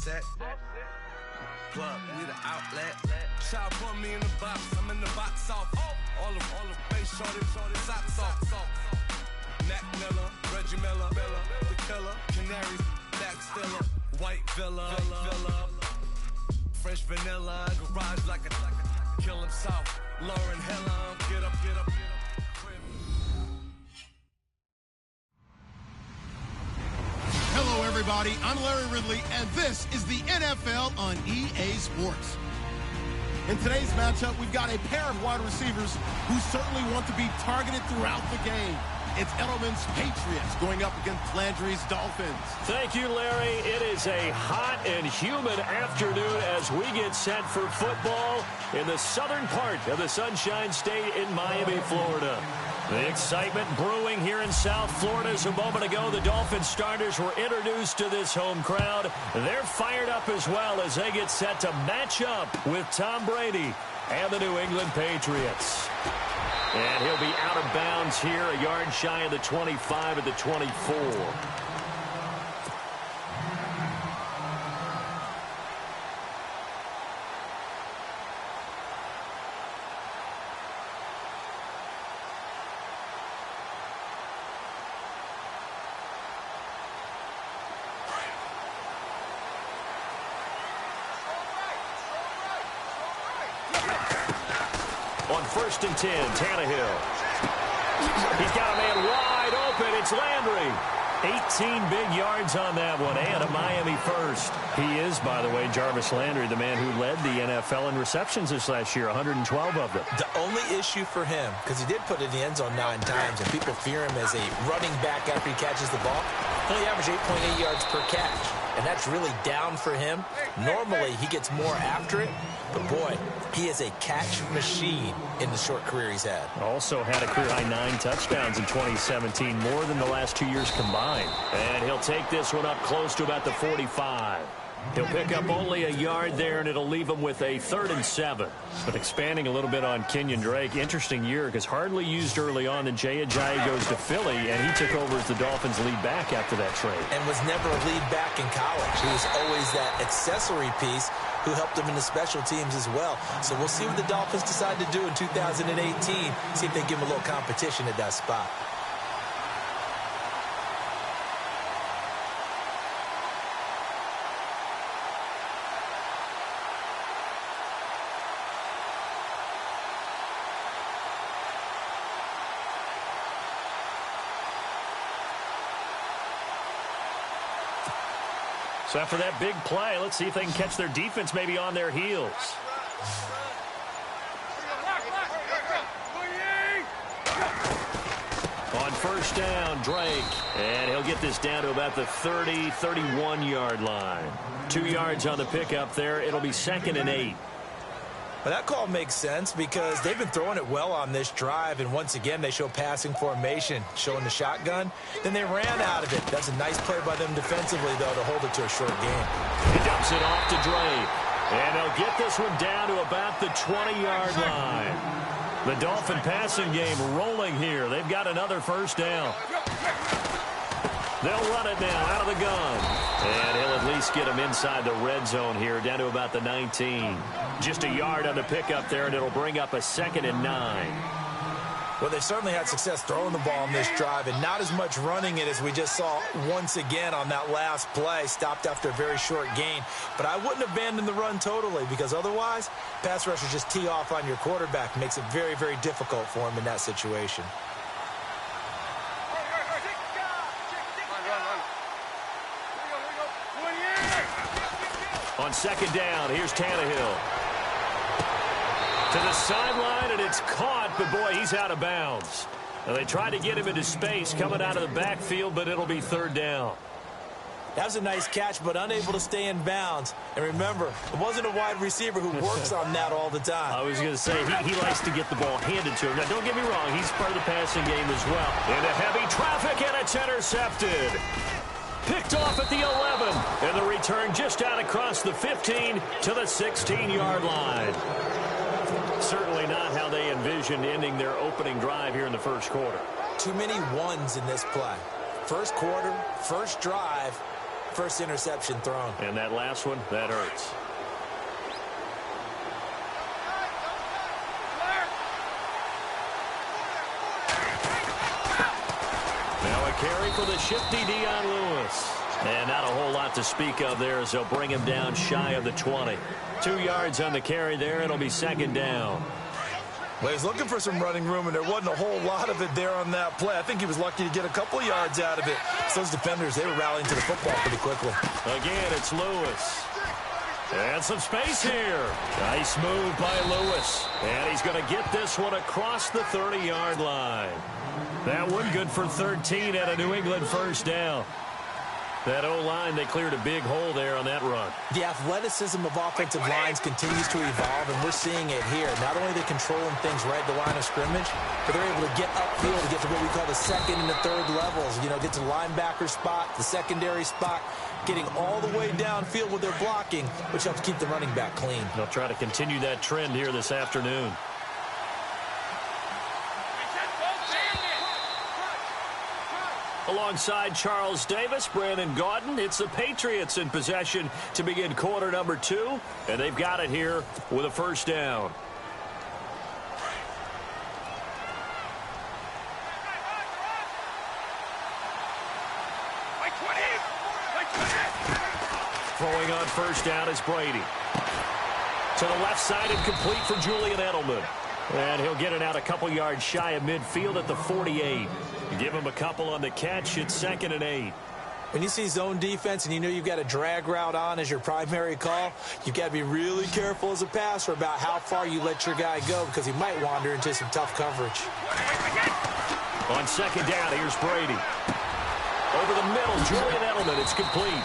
Offset. Plug, we the outlet. Shot put me in the box, I'm in the box off. All the face shorty, socks off. Mac Miller, Reggie Miller, the killer, Canaries, Black Stiller, White Villa, Fresh vanilla, garage like a kill himself. Lauren Hiller, get up. Hello, everybody. I'm Larry Ridley, and this is the NFL on EA Sports. In today's matchup, we've got a pair of wide receivers who certainly want to be targeted throughout the game. It's Edelman's Patriots going up against Landry's Dolphins. Thank you, Larry. It is a hot and humid afternoon as we get set for football in the southern part of the Sunshine State in Miami, Florida. The excitement brewing here in South Florida. As a moment ago, the Dolphins starters were introduced to this home crowd. They're fired up as well as they get set to match up with Tom Brady and the New England Patriots. And he'll be out of bounds here, a yard shy of the 25 at the 24. On 1st and 10, Tannehill. He's got a man wide open. It's Landry. 18 big yards on that one, and a Miami first. He is, by the way, Jarvis Landry, the man who led the NFL in receptions this last year, 112 of them. The only issue for him, because he did put it in the end zone 9 times, and people fear him as a running back after he catches the ball, he only averaged 8.8 yards per catch, and that's really down for him. Normally, he gets more after it, but boy, he is a catch machine in the short career he's had. Also had a career-high 9 touchdowns in 2017, more than the last 2 years combined. And he'll take this one up close to about the 45. He'll pick up only a yard there, and it'll leave him with a 3rd and 7. But expanding a little bit on Kenyon Drake, interesting year because hardly used early on. Then Jay Ajayi goes to Philly, and he took over as the Dolphins' lead back after that trade. And was never a lead back in college. He was always that accessory piece who helped him in the special teams as well. So we'll see what the Dolphins decide to do in 2018. See if they give him a little competition at that spot. So after that big play, let's see if they can catch their defense maybe on their heels. On 1st down, Drake. And he'll get this down to about the 30, 31-yard line. 2 yards on the pickup there. It'll be 2nd and 8. But that call makes sense because they've been throwing it well on this drive, and once again they show passing formation, showing the shotgun. Then they ran out of it. That's a nice play by them defensively, though, to hold it to a short game. He dumps it off to Drake, and they'll get this one down to about the 20-yard line. The Dolphin passing game rolling here. They've got another 1st down. They'll run it now out of the gun. And he'll at least get him inside the red zone here, down to about the 19. Just a yard on the pickup there, and it'll bring up a 2nd and 9. Well, they certainly had success throwing the ball on this drive, and not as much running it as we just saw once again on that last play. Stopped after a very short gain. But I wouldn't abandon the run totally, because otherwise, pass rushers just tee off on your quarterback. Makes it very, very difficult for him in that situation. On 2nd down, here's Tannehill. To the sideline, and it's caught, but boy, he's out of bounds. Now, they tried to get him into space coming out of the backfield, but it'll be 3rd down. That was a nice catch, but unable to stay in bounds. And remember, it wasn't a wide receiver who works on that all the time. I was going to say, he likes to get the ball handed to him. Now, don't get me wrong, he's part of the passing game as well. Into heavy traffic, and it's intercepted. Picked off at the 11, and the return just out across the 15 to the 16-yard line. Certainly not how they envisioned ending their opening drive here in the 1st quarter. Too many ones in this play. 1st quarter, 1st drive, first interception thrown. And that last one, that hurts. Now a carry for the shifty Dion Lewis. And not a whole lot to speak of there as they'll bring him down shy of the 20. 2 yards on the carry there. It'll be second down. Well, he's looking for some running room, and there wasn't a whole lot of it there on that play. I think he was lucky to get a couple of yards out of it. So those defenders, they were rallying to the football pretty quickly. Again, it's Lewis. And some space here. Nice move by Lewis. And he's going to get this one across the 30-yard line. That one good for 13 at a New England first down. That O-line, they cleared a big hole there on that run. The athleticism of offensive lines continues to evolve, and we're seeing it here. Not only are they controlling things right at the line of scrimmage, but they're able to get upfield to get to what we call the second and the third levels. You know, get to the linebacker spot, the secondary spot, getting all the way downfield with their blocking, which helps keep the running back clean. They'll try to continue that trend here this afternoon. Alongside Charles Davis, Brandon Gaudin, it's the Patriots in possession to begin quarter number 2, and they've got it here with a first down. Throwing on first down is Brady. To the left side and complete for Julian Edelman. And he'll get it out a couple yards shy of midfield at the 48. Give him a couple on the catch. It's 2nd and 8. When you see zone defense and you know you've got a drag route on as your primary call, you've got to be really careful as a passer about how far you let your guy go because he might wander into some tough coverage. On second down, here's Brady. Over the middle, Julian Edelman. It's complete.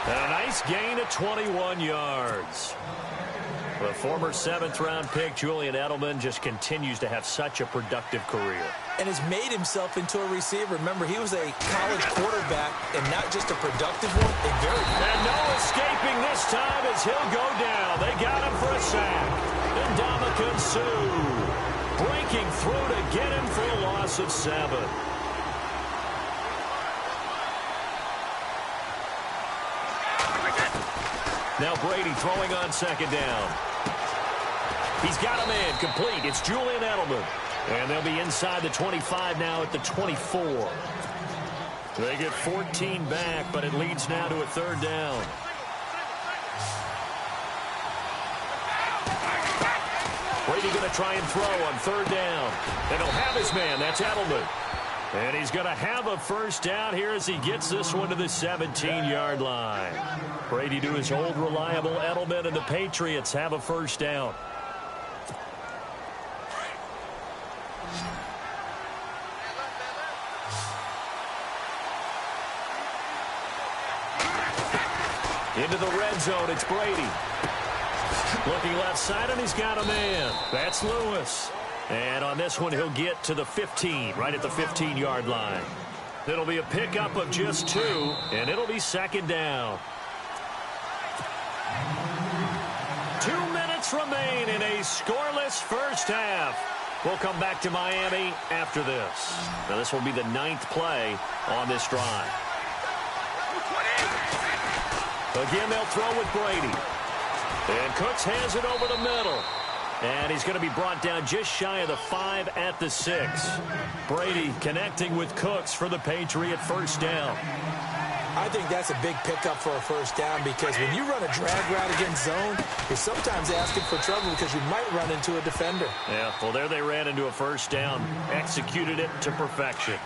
And a nice gain of 21 yards. The former 7th-round pick, Julian Edelman, just continues to have such a productive career. And has made himself into a receiver. Remember, he was a college quarterback and not just a productive one, a very... And no escaping this time as he'll go down. They got him for a sack. Ndamukong Suh breaking through to get him for a loss of 7. Now Brady throwing on second down. He's got a man complete. It's Julian Edelman. And they'll be inside the 25 now at the 24. They get 14 back, but it leads now to a third down. Brady going to try and throw on third down. And he'll have his man. That's Edelman. And he's going to have a first down here as he gets this one to the 17-yard line. Brady to his old reliable Edelman, and the Patriots have a first down. Into the red zone, it's Brady. Looking left side, and he's got a man. That's Lewis. And on this one, he'll get to the 15, right at the 15-yard line. It'll be a pickup of just 2, and it'll be second down. 2 minutes remain in a scoreless first half. We'll come back to Miami after this. Now, this will be the 9th play on this drive. Again, they'll throw with Brady. And Cooks has it over the middle. And he's going to be brought down just shy of the 5 at the 6. Brady connecting with Cooks for the Patriot first down. I think that's a big pickup for a first down because when you run a drag route against zone, you're sometimes asking for trouble because you might run into a defender. Yeah, well, there they ran into a first down, executed it to perfection.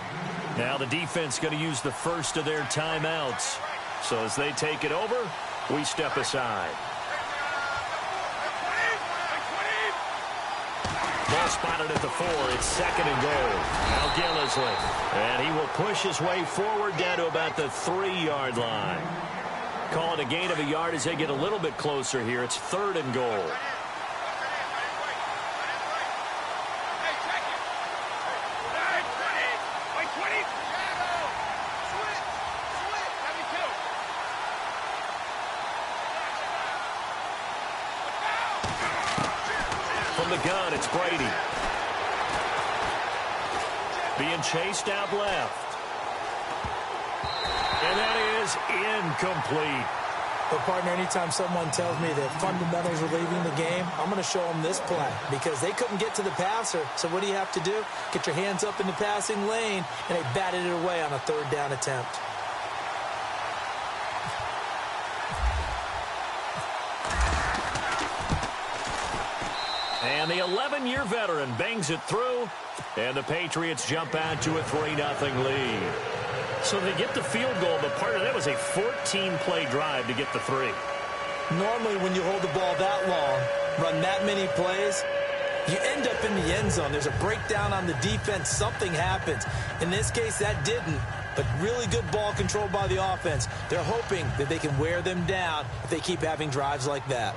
Now the defense going to use the first of their timeouts. So as they take it over, we step aside. Ball spotted at the 4. It's 2nd and goal. Now Gillisley. And he will push his way forward down to about the 3-yard line. Call it a gain of a yard as they get a little bit closer here. It's 3rd and goal. From the gun, it's Brady. Being chased out left. And that is incomplete. But, partner, anytime someone tells me that fundamentals are leaving the game, I'm going to show them this play because they couldn't get to the passer. So what do you have to do? Get your hands up in the passing lane, and they batted it away on a third down attempt. And the 11-year veteran bangs it through, and the Patriots jump out to a 3-0 lead. So they get the field goal, but part of that was a 14-play drive to get the 3. Normally, when you hold the ball that long, run that many plays, you end up in the end zone. There's a breakdown on the defense. Something happens. In this case, that didn't, but really good ball control by the offense. They're hoping that they can wear them down if they keep having drives like that.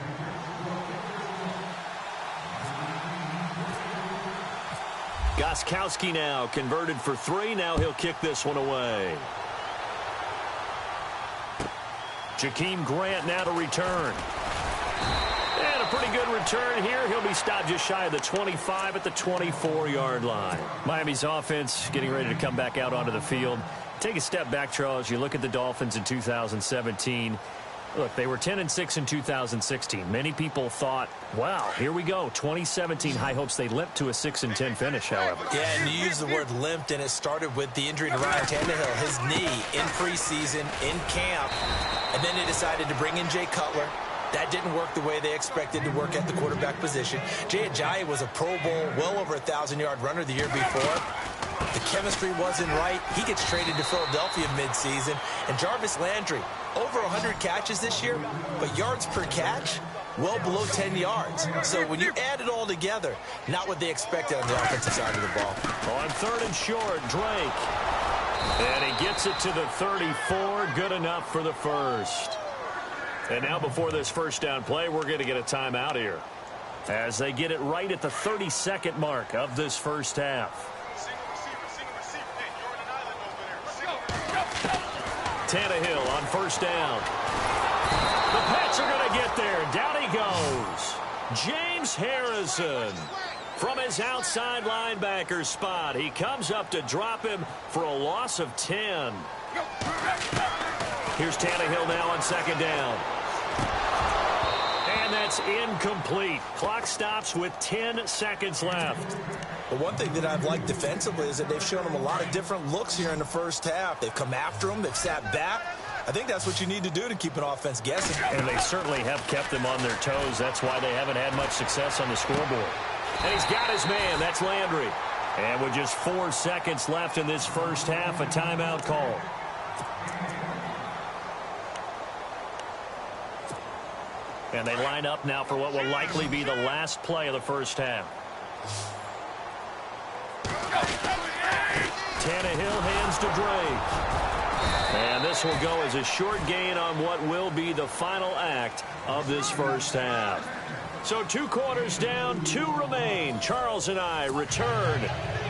Gostkowski now converted for 3. Now he'll kick this one away. Jakeem Grant now to return. And a pretty good return here. He'll be stopped just shy of the 25 at the 24-yard line. Miami's offense getting ready to come back out onto the field. Take a step back, Charles. You look at the Dolphins in 2017. Look, they were 10-6 in 2016. Many people thought, wow, here we go. 2017 high hopes. They limped to a 6-10 finish, however. Yeah, and you use the word limped, and it started with the injury to Ryan Tannehill, his knee in preseason, in camp, and then they decided to bring in Jay Cutler. That didn't work the way they expected to work at the quarterback position. Jay Ajayi was a Pro Bowl, well over 1,000-yard runner the year before. The chemistry wasn't right. He gets traded to Philadelphia midseason. And Jarvis Landry, over 100 catches this year, but yards per catch, well below 10 yards. So when you add it all together, not what they expected on the offensive side of the ball. On 3rd and short, Drake. And he gets it to the 34. Good enough for the first. And now before this first down play, we're going to get a timeout here as they get it right at the 32nd mark of this first half. Tannehill on first down. The Pats are going to get there. Down he goes. James Harrison from his outside linebacker spot. He comes up to drop him for a loss of 10. Here's Tannehill now on second down. And that's incomplete. Clock stops with 10 seconds left. The one thing that I've liked defensively is that they've shown him a lot of different looks here in the first half. They've come after him. They've sat back. I think that's what you need to do to keep an offense guessing. And they certainly have kept them on their toes. That's why they haven't had much success on the scoreboard. And he's got his man. That's Landry. And with just 4 seconds left in this first half, a timeout call. And they line up now for what will likely be the last play of the first half. Tannehill hands to Drake. And this will go as a short gain on what will be the final act of this first half. So 2 quarters down, 2 remain. Charles and I return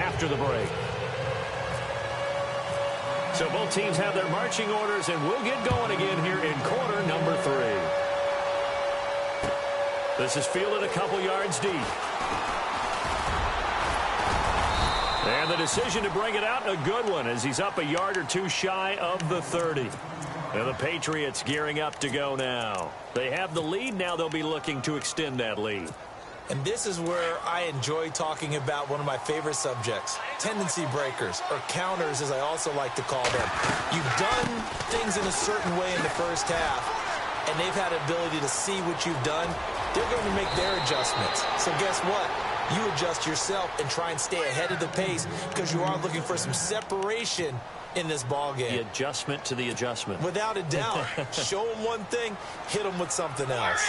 after the break. So both teams have their marching orders, and we'll get going again here in quarter number 3. This is fielded a couple yards deep. And the decision to bring it out, a good one, as he's up a yard or 2 shy of the 30. And the Patriots gearing up to go now. They have the lead. Now they'll be looking to extend that lead. And this is where I enjoy talking about one of my favorite subjects, tendency breakers, or counters as I also like to call them. You've done things in a certain way in the first half, and they've had an ability to see what you've done. They're going to make their adjustments. So guess what? You adjust yourself and try and stay ahead of the pace because you are looking for some separation in this ball game. The adjustment to the adjustment. Without a doubt. Show them one thing, hit them with something else.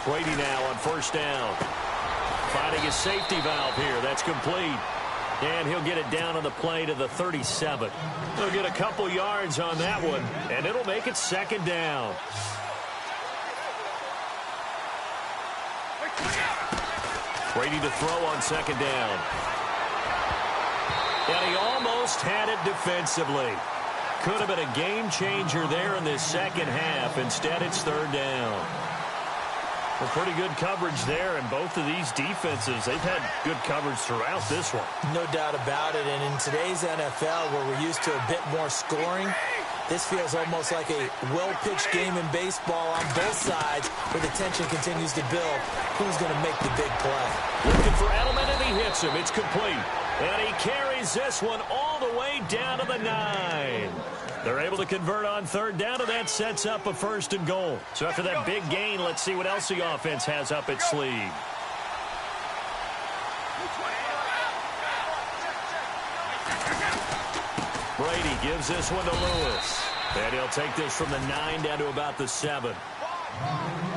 Brady now on first down. Finding his safety valve here. That's complete. And he'll get it down on the play to the 37. He'll get a couple yards on that one, and it'll make it second down. Brady to throw on second down. And he almost had it defensively. Could have been a game changer there in this second half. Instead, it's third down. Well, pretty good coverage there, and both of these defenses, they've had good coverage throughout this one. No doubt about it, and in today's NFL, where we're used to a bit more scoring, this feels almost like a well-pitched game in baseball on both sides where the tension continues to build. Who's going to make the big play? Looking for Edelman, and he hits him. It's complete. And he carries this one all the way down to the 9. They're able to convert on third down, and that sets up a 1st and goal. So after that big gain, let's see what else the offense has up its sleeve. Brady gives this one to Lewis. And he'll take this from the 9 down to about the 7.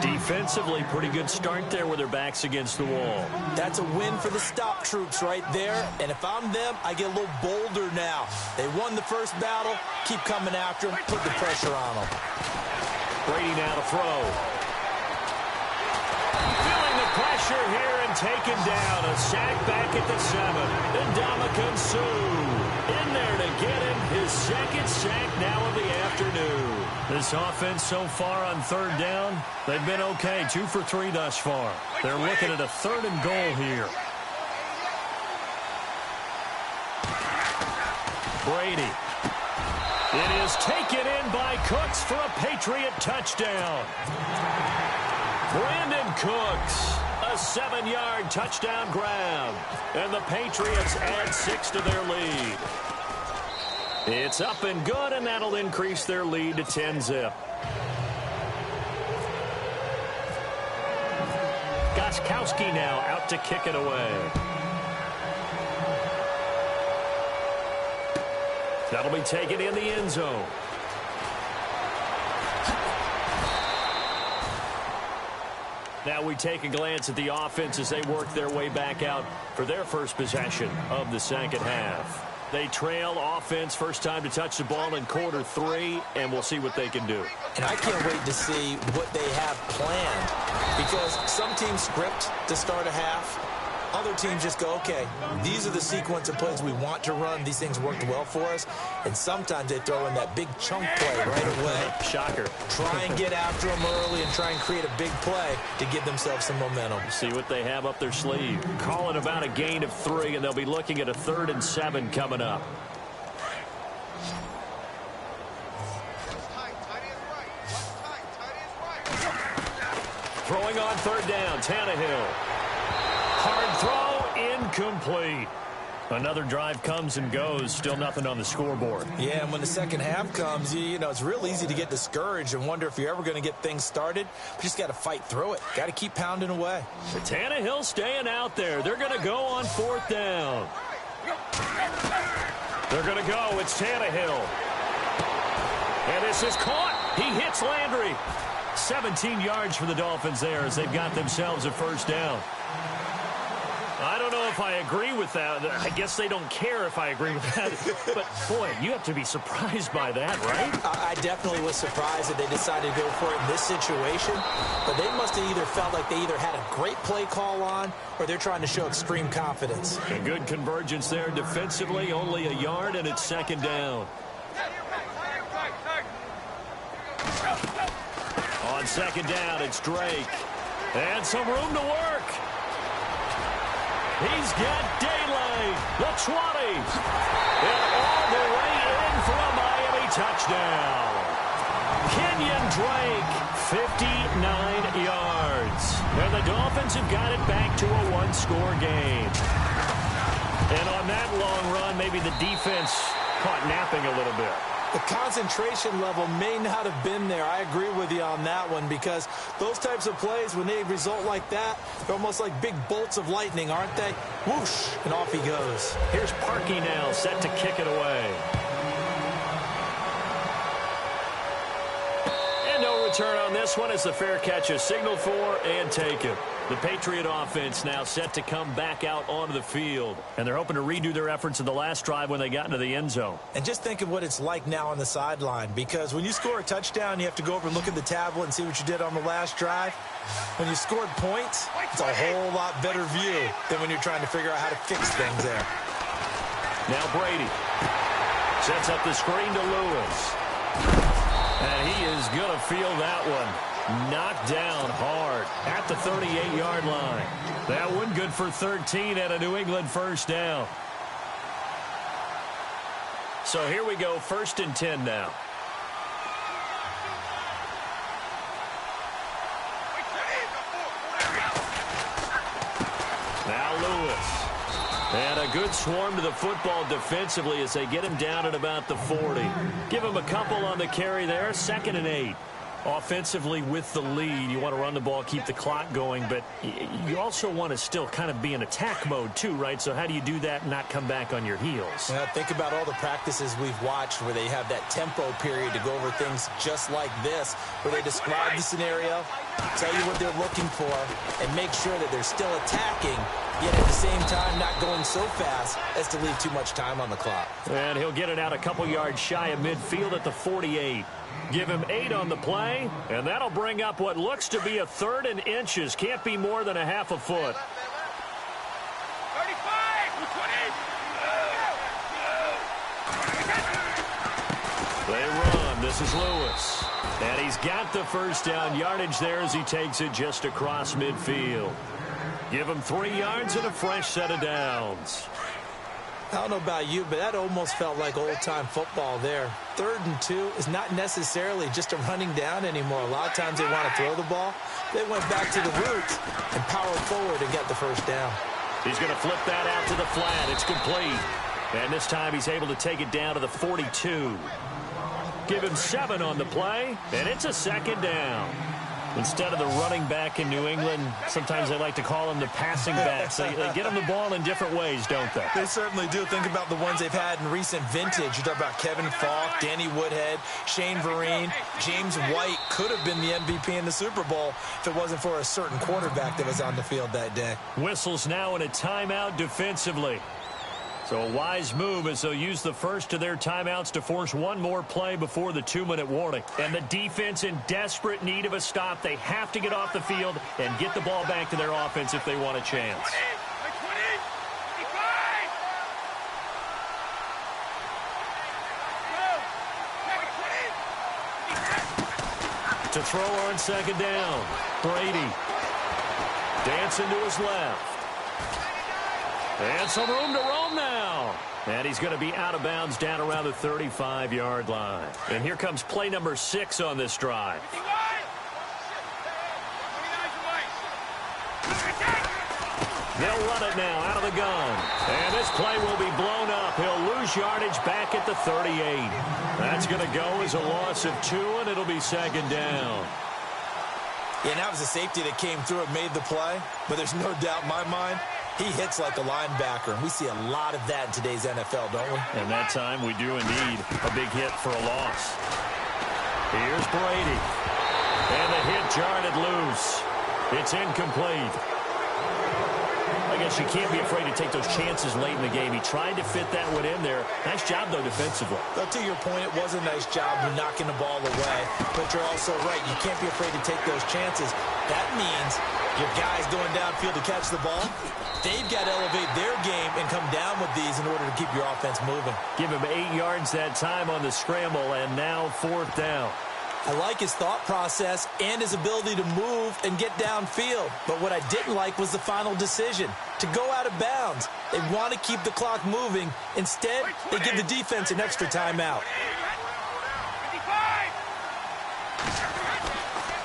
Defensively, pretty good start there with their backs against the wall. That's a win for the stop troops right there. And if I'm them, I get a little bolder now. They won the first battle. Keep coming after them. Put the pressure on them. Brady now to throw. Feeling the pressure here and taken down. A sack back at the 7. And Ndamukong Suh in there to get him his 2nd sack now of the afternoon. This offense so far on third down, they've been okay. 2 for 3 thus far. They're looking at a 3rd and goal here. Brady. It is taken in by Cooks for a Patriot touchdown. Brandon Cooks, a 7-yard touchdown grab. And the Patriots add 6 to their lead. It's up and good, and that'll increase their lead to 10-zip. Gostkowski now out to kick it away. That'll be taken in the end zone. Now we take a glance at the offense as they work their way back out for their first possession of the second half. They trail offense, first time to touch the ball in quarter 3, and we'll see what they can do. And I can't wait to see what they have planned, because some teams script to start a half. Other teams just go, okay, these are the sequence of plays we want to run. These things worked well for us. And sometimes they throw in that big chunk play right away. Shocker. Try and get after them early and try and create a big play to give themselves some momentum. See what they have up their sleeve. Call it about a gain of 3, and they'll be looking at a 3rd and 7 coming up. Throwing on third down, Tannehill. Hard throw, incomplete. Another drive comes and goes, still nothing on the scoreboard. Yeah, and when the second half comes, you know, it's real easy to get discouraged and wonder if you're ever going to get things started. But you just got to fight through it. Got to keep pounding away. The Tannehill staying out there. They're going to go on 4th down. They're going to go. It's Tannehill. And this is caught. He hits Landry. 17 yards for the Dolphins there as they've got themselves a 1st down. I don't know if I agree with that. I guess they don't care if I agree with that. But, boy, you have to be surprised by that, right? I definitely was surprised that they decided to go for it in this situation. But they must have either felt like they either had a great play call on or they're trying to show extreme confidence. A good convergence there defensively. Only a yard, and it's 2nd down. On 2nd down, it's Drake. And some room to work. He's got daylight. The 20. And all the way in for a Miami touchdown. Kenyon Drake, 59 yards. And the Dolphins have got it back to a 1-score game. And on that long run, maybe the defense caught napping a little bit. The concentration level may not have been there. I agree with you on that one, because those types of plays, when they result like that, they're almost like big bolts of lightning, aren't they? Whoosh, and off he goes. Here's Parkey now, set to kick it away. And no return on this one as the fair catch is signaled for and taken. The Patriot offense now set to come back out onto the field. And they're hoping to redo their efforts in the last drive when they got into the end zone. And just think of what it's like now on the sideline, because when you score a touchdown, you have to go over and look at the tablet and see what you did on the last drive. When you scored points, it's a whole lot better view than when you're trying to figure out how to fix things there. Now Brady sets up the screen to Lewis. And he is going to feel that one. Knocked down hard at the 38-yard line. That one good for 13 and a New England first down. So here we go, 1st and 10 now. Now Lewis. And a good swarm to the football defensively as they get him down at about the 40. Give him a couple on the carry there, 2nd and 8. Offensively with the lead, you want to run the ball, keep the clock going, but you also want to still kind of be in attack mode too, right? So how do you do that and not come back on your heels? Yeah, think about all the practices we've watched where they have that tempo period to go over things just like this, where they describe the scenario, tell you what they're looking for, and make sure that they're still attacking, yet at the same time not going so fast as to leave too much time on the clock. And he'll get it out a couple yards shy of midfield at the 48. Give him 8 on the play, and that'll bring up what looks to be a 3rd and inches. Can't be more than a half a foot. 35. They run. This is Lewis. And he's got the first down yardage there as he takes it just across midfield. Give him 3 yards and a fresh set of downs. I don't know about you, but that almost felt like old-time football there. 3rd and 2 is not necessarily just a running down anymore. A lot of times they want to throw the ball. They went back to the roots and powered forward and got the first down. He's going to flip that out to the flat. It's complete. And this time he's able to take it down to the 42. Give him 7 on the play, and it's a 2nd down. Instead of the running back in New England, sometimes they like to call them the passing backs. They get them the ball in different ways, don't they? They certainly do. Think about the ones they've had in recent vintage. You talk about Kevin Falk, Danny Woodhead, Shane Vereen, James White could have been the MVP in the Super Bowl if it wasn't for a certain quarterback that was on the field that day. Whistles now in a timeout defensively. So a wise move as they'll use the first of their timeouts to force one more play before the 2-minute warning. And the defense in desperate need of a stop. They have to get off the field and get the ball back to their offense if they want a chance. To throw on 2nd down, Brady. Dancing to his left. And some room to roam now. And he's going to be out of bounds down around the 35-yard line. And here comes play number 6 on this drive. They'll run it now out of the gun. And this play will be blown up. He'll lose yardage back at the 38. That's going to go as a loss of 2, and it'll be 2nd down. Yeah, and that was a safety that came through and made the play. But there's no doubt in my mind, he hits like a linebacker, and we see a lot of that in today's NFL, don't we? And that time we do indeed a big hit for a loss. Here's Brady. And the hit jarred it loose. It's incomplete. I guess you can't be afraid to take those chances late in the game. He tried to fit that one in there. Nice job, though, defensively. Well, to your point, it was a nice job of knocking the ball away. But you're also right. You can't be afraid to take those chances. That means your guys going downfield to catch the ball, they've got to elevate their game and come down with these in order to keep your offense moving. Give him 8 yards that time on the scramble, and now 4th down. I like his thought process and his ability to move and get downfield. But what I didn't like was the final decision, to go out of bounds. They want to keep the clock moving. Instead, they give the defense an extra timeout.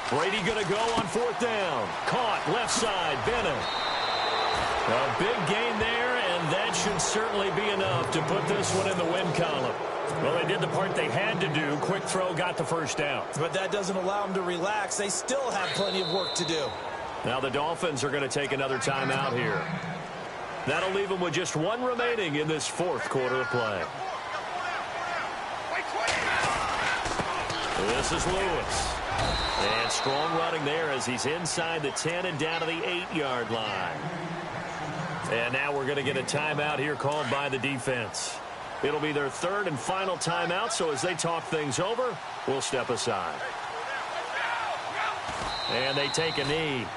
Brady going to go on 4th down. Caught left side, Bennett. A big gain there, and that should certainly be enough to put this one in the win column. Well, they did the part they had to do. Quick throw, got the first down. But that doesn't allow them to relax. They still have plenty of work to do. Now the Dolphins are going to take another timeout here. That'll leave them with just 1 remaining in this 4th quarter of play. This is Lewis. And strong running there as he's inside the 10 and down to the 8-yard line. And now we're going to get a timeout here called by the defense. It'll be their 3rd and final timeout, so as they talk things over, we'll step aside. And they take a knee.